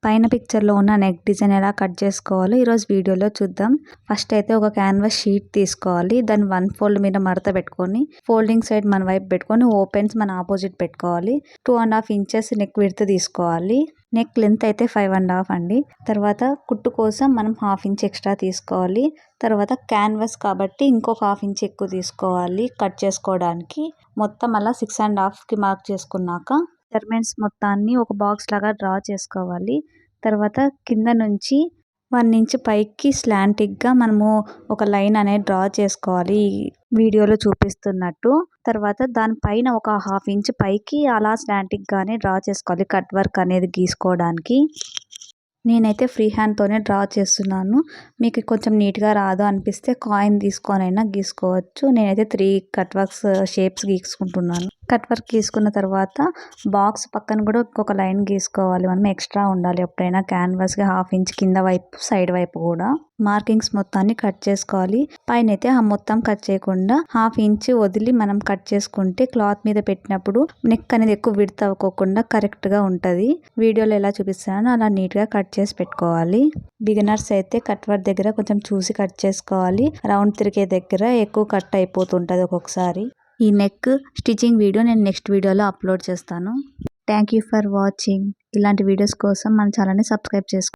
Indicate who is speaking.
Speaker 1: పైన పిక్చర్లో ఉన్న నెక్ డిజైన్ ఎలా కట్ చేసుకోవాలో ఈరోజు వీడియోలో చూద్దాం. ఫస్ట్ అయితే ఒక క్యాన్వాస్ షీట్ తీసుకోవాలి. దాన్ని 1 ఫోల్డ్ మీద మడత పెట్టుకొని ఫోల్డింగ్ సైడ్ మన వైపు పెట్టుకొని ఓపెన్స్ మన ఆపోజిట్ పెట్టుకోవాలి. 2.5 ఇంచెస్ నెక్ విడ్త్ తీసుకోవాలి. నెక్ లెంత్ అయితే 5.5 అండి. తర్వాత కుట్టు కోసం మనం 1/2 ఇంచ్ ఎక్స్ట్రా తీసుకోవాలి. తర్వాత క్యాన్వాస్ కాబట్టి ఇంకొక 1/2 ఇంచ్ ఎక్కువ తీసుకోవాలి కట్ చేసుకోవడానికి. మొత్తం అలా 6.5కి మార్క్ చేసుకున్నాక మెజర్మెంట్స్ మొత్తాన్ని ఒక బాక్స్ లాగా డ్రా చేసుకోవాలి. తర్వాత కింద నుంచి 1 ఇంచ్ పైకి స్లాంటిక్గా మనము ఒక లైన్ అనేది డ్రా చేసుకోవాలి వీడియోలో చూపిస్తున్నట్టు. తర్వాత దానిపైన ఒక 1/2 ఇంచ్ పైకి అలా స్లాంటిక్గానే డ్రా చేసుకోవాలి కట్ వర్క్ అనేది గీసుకోవడానికి. నేనైతే ఫ్రీ హ్యాండ్తోనే డ్రా చేస్తున్నాను. మీకు కొంచెం నీట్గా రాదు అనిపిస్తే కాయిన్ తీసుకొనైనా గీసుకోవచ్చు. నేనైతే 3 కట్ వర్క్స్ షేప్స్ గీసుకుంటున్నాను. కట్ వర్క్ గీసుకున్న తర్వాత బాక్స్ పక్కన కూడా ఇంకొక లైన్ గీసుకోవాలి. మనం ఎక్స్ట్రా ఉండాలి ఎప్పుడైనా క్యాన్వాస్కి 1/2 ఇంచ్ కింద వైపు సైడ్ వైపు కూడా మార్కింగ్స్ మొత్తాన్ని కట్ చేసుకోవాలి. పైన అయితే మొత్తం కట్ చేయకుండా 1/2 ఇంచ్ వదిలి మనం కట్ చేసుకుంటే క్లాత్ మీద పెట్టినప్పుడు నెక్ అనేది ఎక్కువ విడ్త్ అవ్వకుండా కరెక్ట్గా ఉంటుంది. వీడియోలో ఎలా చూపిస్తానో అలా నీట్గా కట్ చేసి పెట్టుకోవాలి. బిగినర్స్ అయితే కట్ వర్క్ దగ్గర కొంచెం చూసి కట్ చేసుకోవాలి. రౌండ్ తిరిగే దగ్గర ఎక్కువ కట్ అయిపోతుంటుంది ఒక్కొక్కసారి. ఈ నెక్ స్టిచ్చింగ్ వీడియో నేను నెక్స్ట్ వీడియోలో అప్లోడ్ చేస్తాను. Thank you for watching. ఇలాంటి వీడియోస్ కోసం మన ఛానల్ని సబ్స్క్రైబ్ చేసుకోండి.